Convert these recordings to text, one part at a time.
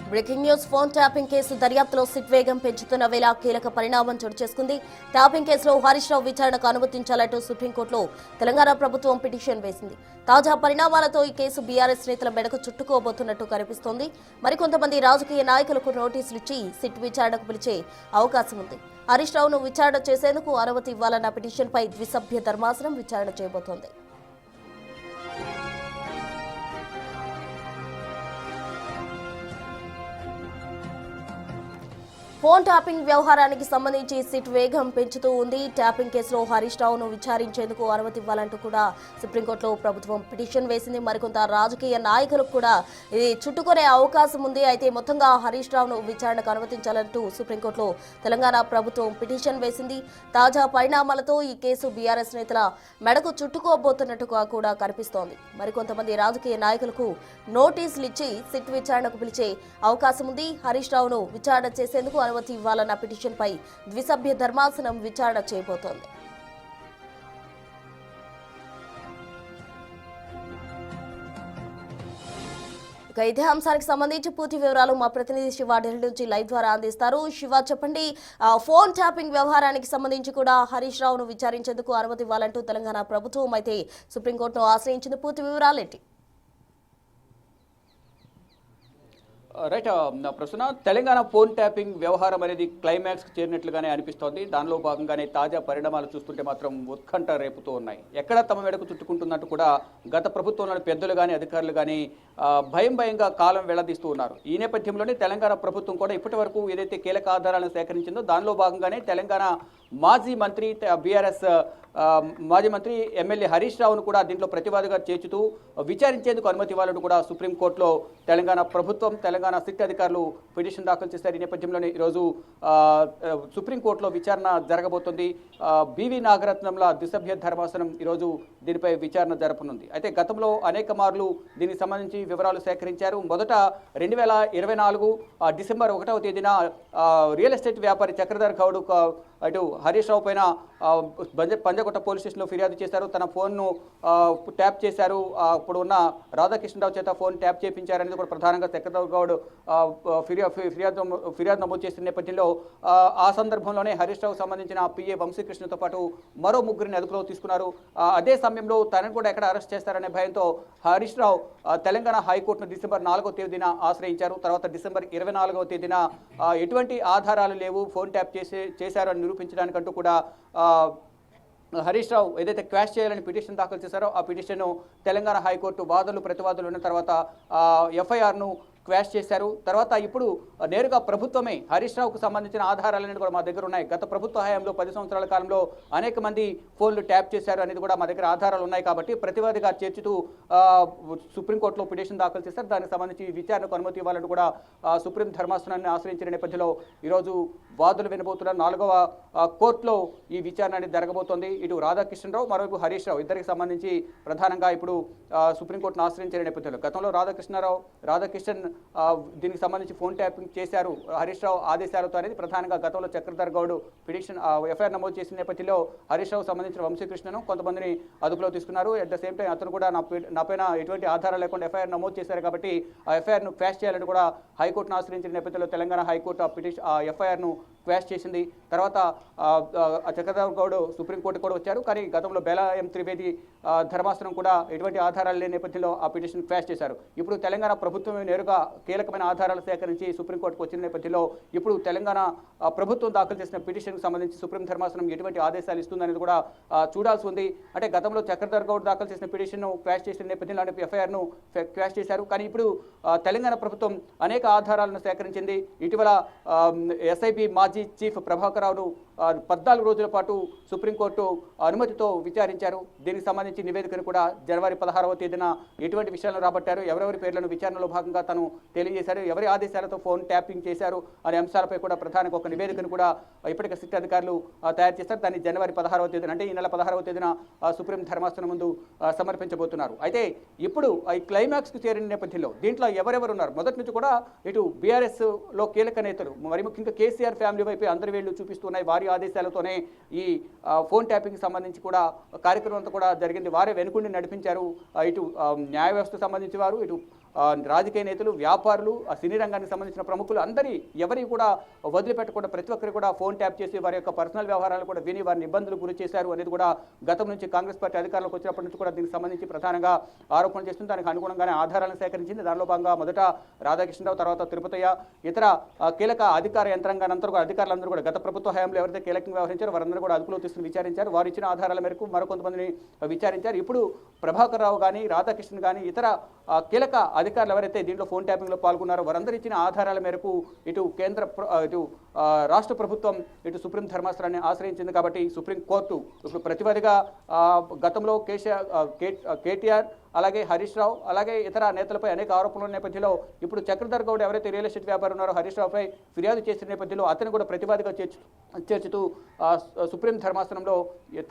Breaking news phone tapping case దర్యాప్తులో SIT వేగం పెంచుతున్న వేళ కీలక పరిణామం చోటు చేసుకుంది. ట్యాపింగ్ కేసులో హరీష్ రావు విచారణకు అనుమతించాలంటూ సుప్రీంకోర్టులో తెలంగాణ ప్రభుత్వం పిటిషన్ వేసింది. తాజా పరిణామాలతో ఈ కేసు బీఆర్ఎస్ నేతల మెడకు చుట్టుకోబోతున్నట్టు కనిపిస్తోంది. మరికొంతమంది రాజకీయ నాయకులకు నోటీసులు ఇచ్చి సిట్ విచారణకు పిలిచే అవకాశం ఉంది. హరీష్ రావును విచారణ చేసేందుకు అనుమతి ఇవ్వాలన్న పిటిషన్పై ద్విసభ్య ధర్మాసనం విచారణ చేయబోతోంది. ఫోన్ ట్యాపింగ్ వ్యవహారానికి సంబంధించి సిట్ వేగం పెంచుతూ ఉంది. ట్యాపింగ్ కేసులో హరీష్ రావును విచారించేందుకు అనుమతి ఇవ్వాలంటూ కూడా సుప్రీంకోర్టులో ప్రభుత్వం పిటిషన్ వేసింది. మరికొంత రాజకీయ నాయకులకు కూడా ఇది చుట్టుకునే అవకాశం ఉంది. అయితే మొత్తంగా హరీష్ రావును విచారణకు అనుమతించాలంటూ సుప్రీంకోర్టులో తెలంగాణ ప్రభుత్వం పిటిషన్ వేసింది. తాజా పరిణామాలతో ఈ కేసు బీఆర్ఎస్ నేతల మెడకు చుట్టుకోబోతున్నట్టుగా కూడా కనిపిస్తోంది. మరికొంతమంది రాజకీయ నాయకులకు నోటీసులు ఇచ్చి సిట్ విచారణకు పిలిచే అవకాశం ఉంది. హరీష్ రావును విచారణ చేసేందుకు అనుమతి ఇవ్వాలన్న పిటిషన్పై ద్విసభ్య ధర్మాసనం విచారణ చేయబోతోంది. ఇదే అంశానికి సంబంధించి పూర్తి వివరాలు మా ప్రతినిధి శివ ఢిల్లీ నుంచి లైవ్ ద్వారా అందిస్తారు. శివ, చెప్పండి, ఫోన్ ట్యాపింగ్ వ్యవహారానికి సంబంధించి కూడా హరీష్ రావును విచారించేందుకు అనుమతి ఇవ్వాలంటూ తెలంగాణ ప్రభుత్వం అయితే సుప్రీంకోర్టును ఆశ్రయించింది. పూర్తి వివరాలు ఏంటి? రైట్ ప్రశ్న, తెలంగాణ ఫోన్ ట్యాపింగ్ వ్యవహారం అనేది క్లైమాక్స్కి చేరినట్లుగానే అనిపిస్తోంది. దానిలో భాగంగానే తాజా పరిణామాలు చూస్తుంటే మాత్రం ఉత్కంఠ రేపుతూ ఉన్నాయి. ఎక్కడ తమ మెడకు చుట్టుకుంటున్నట్టు కూడా గత ప్రభుత్వంలోని పెద్దలు కానీ అధికారులు కానీ భయంగా కాలం వెళ్లదీస్తూ ఉన్నారు. ఈ నేపథ్యంలోనే తెలంగాణ ప్రభుత్వం కూడా ఇప్పటి వరకు ఏదైతే కీలక ఆధారాలను సేకరించిందో దానిలో భాగంగానే తెలంగాణ మాజీ మంత్రి బీఆర్ఎస్ మాజీ మంత్రి ఎమ్మెల్యే హరీష్ రావును కూడా దీంట్లో ప్రతివాదిగా చేర్చుతూ విచారించేందుకు అనుమతి ఇవ్వాలని కూడా సుప్రీంకోర్టులో తెలంగాణ ప్రభుత్వం తెలంగాణ సిట్ అధికారులు పిటిషన్ దాఖలు చేశారు. ఈ నేపథ్యంలోనే ఈరోజు సుప్రీంకోర్టులో విచారణ జరగబోతోంది. బివి నాగరత్నంల ద్విసభ్య ధర్మాసనం ఈరోజు దీనిపై విచారణ జరపనుంది. అయితే గతంలో అనేక మార్లు దీనికి సంబంధించి వివరాలు సేకరించారు. మొదట 2024 డిసెంబర్ 1వ తేదీన రియల్ ఎస్టేట్ వ్యాపారి చక్రధర్ గౌడ్ అటు హరీష్ రావు పైన పంజగుట్ట పోలీస్ స్టేషన్లో ఫిర్యాదు చేశారు. తన ఫోన్ను ట్యాప్ చేశారు. అప్పుడు ఉన్న రాధాకృష్ణరావు చేత ఫోన్ ట్యాప్ చేయించారనేది కూడా ప్రధానంగా చక్రధర్ గౌడ్ ఫిర్యాదు నమోదు చేసిన నేపథ్యంలో ఆ సందర్భంలోనే హరీష్ రావుకు సంబంధించిన పిఏ వంశీకృష్ణతో పాటు మరో ముగ్గురిని అదుపులో తీసుకున్నారు. అదే సమయంలో తనను కూడా ఎక్కడ అరెస్ట్ చేస్తారనే భయంతో హరీష్ రావు తెలంగాణ హైకోర్టును డిసెంబర్ 4వ తేదీన ఆశ్రయించారు. తర్వాత డిసెంబర్ 24వ తేదీన ఎటువంటి ఆధారాలు లేవు, ఫోన్ ట్యాప్ చేశారు అని నిరూపించడానికంటూ కూడా హరీష్ రావు ఏదైతే క్వాష్ చేయాలని పిటిషన్ దాఖలు చేశారో ఆ పిటిషన్ను తెలంగాణ హైకోర్టు వాదనలు ప్రతివాదులు ఉన్న తర్వాత ఎఫ్ఐఆర్ను క్వాష్ చేశారు. తర్వాత ఇప్పుడు నేరుగా ప్రభుత్వమే హరీష్ రావుకు సంబంధించిన ఆధారాలన్నీ కూడా మా దగ్గర ఉన్నాయి. గత ప్రభుత్వ హయాంలో 10 సంవత్సరాల కాలంలో అనేక మంది ఫోన్లు ట్యాప్ చేశారు అనేది కూడా మా దగ్గర ఆధారాలు ఉన్నాయి కాబట్టి ప్రతివాదిగా చేర్చుతూ సుప్రీంకోర్టులో పిటిషన్ దాఖలు చేశారు. దానికి సంబంధించి విచారణకు అనుమతి ఇవ్వాలని కూడా సుప్రీం ధర్మాసనాన్ని ఆశ్రయించిన నేపథ్యంలో ఈరోజు వాదులు వినబోతున్న 4వ కోర్టులో ఈ విచారణ అనేది జరగబోతోంది. ఇటు రాధాకృష్ణరావు మరోవైపు హరీష్ రావు ఇద్దరికి సంబంధించి ప్రధానంగా ఇప్పుడు సుప్రీంకోర్టును ఆశ్రయించిన నేపథ్యంలో గతంలో రాధాకృష్ణన్ దీనికి సంబంధించి ఫోన్ ట్యాపింగ్ చేశారు హరీష్ రావు ఆదేశాలతో అనేది ప్రధానంగా గతంలో చక్రధర్ గౌడ్ పిటిషన్ ఎఫ్ఐఆర్ నమోదు చేసిన నేపథ్యంలో హరీష్ రావు సంబంధించిన వంశీకృష్ణను కొంతమందిని అదుపులో తీసుకున్నారు. అట్ ద సేమ్ టైం అతను కూడా నాపైన ఎటువంటి ఆధారాలు లేకుండా ఎఫ్ఐఆర్ నమోదు చేశారు కాబట్టి ఆ ఎఫ్ఐఆర్ను క్వాష్ చేయాలని కూడా హైకోర్టును ఆశ్రయించిన నేపథ్యంలో తెలంగాణ హైకోర్టు ఆ ఎఫ్ఐఆర్ను క్వాష్ చేసింది. తర్వాత చక్రధర్ గౌడ్ సుప్రీంకోర్టు కూడా వచ్చారు. కానీ గతంలో బెలాయం త్రివేది ధర్మాసనం కూడా ఎటువంటి ఆధారాలు లేని నేపథ్యంలో ఆ పిటిషన్ క్వాష్ చేశారు. ఇప్పుడు తెలంగాణ ప్రభుత్వమే నేరుగా కీలకమైన ఆధారాలు సేకరించి సుప్రీంకోర్టుకు వచ్చిన నేపథ్యంలో ఇప్పుడు తెలంగాణ ప్రభుత్వం దాఖలు చేసిన పిటిషన్కు సంబంధించి సుప్రీం ధర్మాసనం ఎటువంటి ఆదేశాలు ఇస్తుందనేది కూడా చూడాల్సి ఉంది. అంటే గతంలో చక్రధర్ గౌడ్ దాఖలు చేసిన పిటిషన్ను క్వాష్ చేసిన నేపథ్యంలో ఎఫ్ఐఆర్ను క్వాష్ చేశారు. కానీ ఇప్పుడు తెలంగాణ ప్రభుత్వం అనేక ఆధారాలను సేకరించింది. ఇటీవల ఎస్ఐబి మాజీ చీఫ్ ప్రభాకర్ రావును 14 రోజుల పాటు సుప్రీంకోర్టు అనుమతితో విచారించారు. దీనికి సంబంధించి నివేదికను కూడా జనవరి 16వ తేదీన ఎటువంటి విషయాలను రాబట్టారు, ఎవరెవరి పేర్లను విచారణలో భాగంగా తను తెలియజేశారు, ఎవరి ఆదేశాలతో ఫోన్ ట్యాపింగ్ చేశారు అనే అంశాలపై కూడా ప్రధానంగా ఒక నివేదికను కూడా ఇప్పటికే సిట్ అధికారులు తయారు చేశారు. దాన్ని జనవరి 16వ తేదీన అంటే ఈ నెల 16వ తేదీన సుప్రీం ధర్మాసనం ముందు సమర్పించబోతున్నారు. అయితే ఇప్పుడు ఈ క్లైమాక్స్కు చేరిన నేపథ్యంలో దీంట్లో ఎవరెవరు ఉన్నారు? మొదటి నుంచి కూడా ఇటు బీఆర్ఎస్లో కీలక నేతలు మరి ముఖ్యంగా కేసీఆర్ ఫ్యామిలీ వైపు అందరి వేళ్లు చూపిస్తున్నాయి. వారి ఆదేశాలతోనే ఈ ఫోన్ ట్యాపింగ్ సంబంధించి కూడా కార్యక్రమం అంతా కూడా జరిగింది. వారే వెనుకుండి నడిపించారు. ఇటు న్యాయ వ్యవస్థకు సంబంధించి వారు, ఇటు రాజకీయ నేతలు, వ్యాపారులు, సినీ రంగానికి సంబంధించిన ప్రముఖులు అందరి ఎవరి కూడా వదిలిపెట్టకుండా ప్రతి ఒక్కరు కూడా ఫోన్ ట్యాప్ చేసి వారి యొక్క పర్సనల్ వ్యవహారాలు కూడా విని వారిని ఇబ్బందులు గురి చేశారు అనేది కూడా గతం నుంచి కాంగ్రెస్ పార్టీ అధికారంలోకి వచ్చినప్పటి నుంచి కూడా దీనికి సంబంధించి ప్రధానంగా ఆరోపణలు చేస్తుంది. దానికి అనుగుణంగానే ఆధారాలను సేకరించింది. దానిలో భాగంగా మొదట రాధాకృష్ణరావు, తర్వాత తిరుపతయ్య, ఇతర కీలక అధికార యంత్రాంగానందరూ కూడా అధికారులందరూ కూడా గత ప్రభుత్వ హయాంలో ఎవరైతే కీలకంగా వ్యవహరించారో వారందరూ కూడా అదుపులో తీసుకుని విచారించారు. వారు ఇచ్చిన ఆధారాల మేరకు మరికొంతమందిని విచారించారు. ఇప్పుడు ప్రభాకర్ రావు కానీ, రాధాకృష్ణన్ కానీ, ఇతర కీలక అధికారులు ఎవరైతే దీంట్లో ఫోన్ ట్యాపింగ్లో పాల్గొన్నారో వారందరూ ఇచ్చిన ఆధారాల మేరకు ఇటు రాష్ట్ర ప్రభుత్వం ఇటు సుప్రీం ధర్మాసనాన్ని ఆశ్రయించింది. కాబట్టి సుప్రీంకోర్టు ఇప్పుడు ప్రతివాదిగా గతంలో కేటీఆర్, అలాగే హరీష్ రావు, అలాగే ఇతర నేతలపై అనేక ఆరోపణల నేపథ్యంలో ఇప్పుడు చక్రధర్ గౌడ్ ఎవరైతే రియల్ ఎస్టేట్ వ్యాపారి ఉన్నారో హరీష్ రావుపై ఫిర్యాదు చేసిన నేపథ్యంలో అతను కూడా ప్రతివాదిగా చేర్చుతూ సుప్రీం ధర్మాసనంలో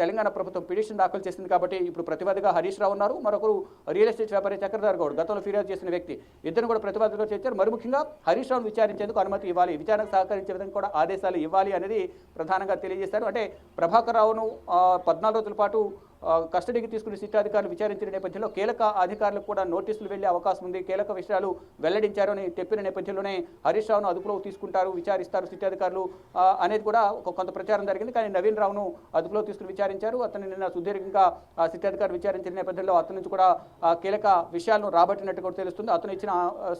తెలంగాణ ప్రభుత్వం పిటిషన్ దాఖలు చేసింది. కాబట్టి ఇప్పుడు ప్రతివాదిగా హరీష్ రావు ఉన్నారు, మరొకరు రియల్ ఎస్టేట్ వ్యాపారి చక్రధర్ గౌడ్ గతంలో ఫిర్యాదు చేసిన వ్యక్తి. ఇద్దరు కూడా ప్రతివాదిగా చేర్చారు. మరి ముఖ్యంగా హరీష్ రావును విచారించేందుకు అనుమతి ఇవ్వాలి, విచారణకు సహకరించే విధంగా కూడా ఆదేశాలు ఇవ్వాలి అనేది ప్రధానంగా తెలియజేశారు. అంటే ప్రభాకర్ రావును 14 రోజుల పాటు కస్టడీకి తీసుకుని సిట్ అధికారులు విచారించిన నేపథ్యంలో కీలక అధికారులకు కూడా నోటీసులు వెళ్లే అవకాశం ఉంది. కీలక విషయాలు వెల్లడించారు అని చెప్పిన నేపథ్యంలోనే హరీష్ రావును అదుపులో తీసుకుంటారు, విచారిస్తారు సిట్ అధికారులు అనేది కూడా కొంత ప్రచారం జరిగింది. కానీ నవీన్ రావును అదుపులో తీసుకుని విచారించారు. అతన్ని నిన్న సుదీర్ఘంగా సిట్ అధికారులు విచారించిన నేపథ్యంలో అతని నుంచి కూడా కీలక విషయాలను రాబట్టినట్టు కూడా తెలుస్తుంది. అతను ఇచ్చిన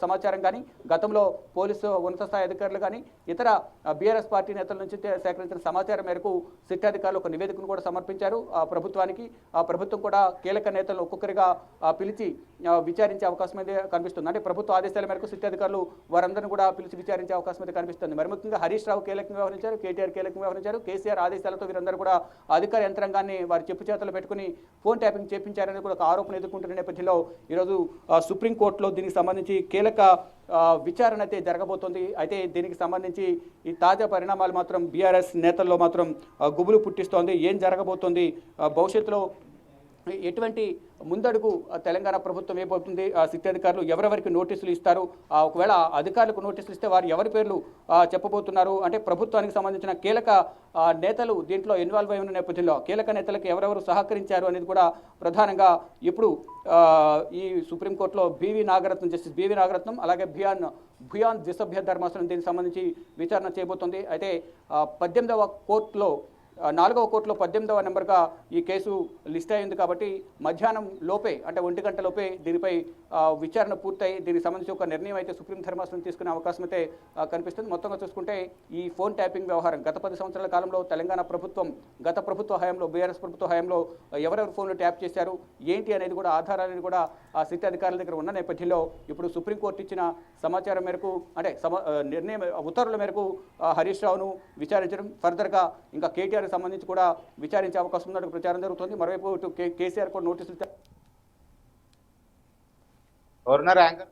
సమాచారం కానీ, గతంలో పోలీసు ఉన్నత స్థాయి అధికారులు కానీ, ఇతర బీఆర్ఎస్ పార్టీ నేతల నుంచి సేకరించిన సమాచారం మేరకు సిట్ అధికారులు ఒక నివేదికను కూడా సమర్పించారు ప్రభుత్వానికి. ఆ ప్రభుత్వం కూడా కీలక నేతలను ఒక్కొక్కరిగా పిలిచి విచారించే అవకాశం అయితే కనిపిస్తుంది. అంటే ప్రభుత్వ ఆదేశాల మేరకు సిట్ అధికారులు వారందరినీ కూడా పిలిచి విచారించే అవకాశం అయితే కనిపిస్తుంది. మరి ముఖ్యంగా హరీష్ రావు కీలకంగా వ్యవహరించారు, కేటీఆర్ కీలకంగా వ్యవహరించారు. కేసీఆర్ ఆదేశాలతో వీరందరూ కూడా అధికార యంత్రాంగాన్ని వారి చెప్పు చేతలు పెట్టుకుని ఫోన్ ట్యాపింగ్ చేపించారని కూడా ఒక ఆరోపణ ఎదుర్కొంటున్న నేపథ్యంలో ఈరోజు సుప్రీంకోర్టులో దీనికి సంబంధించి కీలక విచారణ అయితే జరగబోతోంది. అయితే దీనికి సంబంధించి ఈ తాజా పరిణామాలు మాత్రం బీఆర్ఎస్ నేతల్లో మాత్రం గుబులు పుట్టిస్తోంది. ఏం జరగబోతోంది, భవిష్యత్తులో ఎటువంటి ముందడుగు తెలంగాణ ప్రభుత్వం ఏమవుతుంది, సిట్ అధికారులు ఎవరెవరికి నోటీసులు ఇస్తారు, ఒకవేళ అధికారులకు నోటీసులు ఇస్తే వారు ఎవరి పేర్లు చెప్పబోతున్నారు, అంటే ప్రభుత్వానికి సంబంధించిన కీలక నేతలు దీంట్లో ఇన్వాల్వ్ అయి ఉన్న నేపథ్యంలో కీలక నేతలకు ఎవరెవరు సహకరించారు అనేది కూడా ప్రధానంగా ఇప్పుడు ఈ సుప్రీంకోర్టులో జస్టిస్ బివి నాగరత్నం అలాగే భుయాన్ ద్విసభ్య ధర్మాసనం దీనికి సంబంధించి విచారణ చేయబోతోంది. అయితే 18వ కోర్టులో 4వ కోర్టులో 18వ నెంబర్గా ఈ కేసు లిస్ట్ అయింది. కాబట్టి మధ్యాహ్నం లోపే అంటే 1 గంట లోపే దీనిపై విచారణ పూర్తయి దీనికి సంబంధించి ఒక నిర్ణయం అయితే సుప్రీం ధర్మాసనం తీసుకునే అవకాశం అయితే కనిపిస్తుంది. మొత్తంగా చూసుకుంటే ఈ ఫోన్ ట్యాపింగ్ వ్యవహారం గత 10 సంవత్సరాల కాలంలో తెలంగాణ ప్రభుత్వం గత ప్రభుత్వ హయాంలో బీఆర్ఎస్ ప్రభుత్వ హయాంలో ఎవరెవరు ఫోన్లు ట్యాప్ చేశారు ఏంటి అనేది కూడా ఆధారాలను కూడా ఆ సిట్ అధికారుల దగ్గర ఉన్న నేపథ్యంలో ఇప్పుడు సుప్రీంకోర్టు ఇచ్చిన సమాచారం మేరకు అంటే నిర్ణయం ఉత్తర్వుల మేరకు హరీష్ రావును విచారించడం, ఫర్దర్గా ఇంకా కేటీఆర్ సంబంధించి కూడా విచారించే అవకాశం ఉన్నట్టు ప్రచారం జరుగుతుంది. మరోవైపు కేసీఆర్ కూడా నోటీసులు గవర్నర్ యాంకర్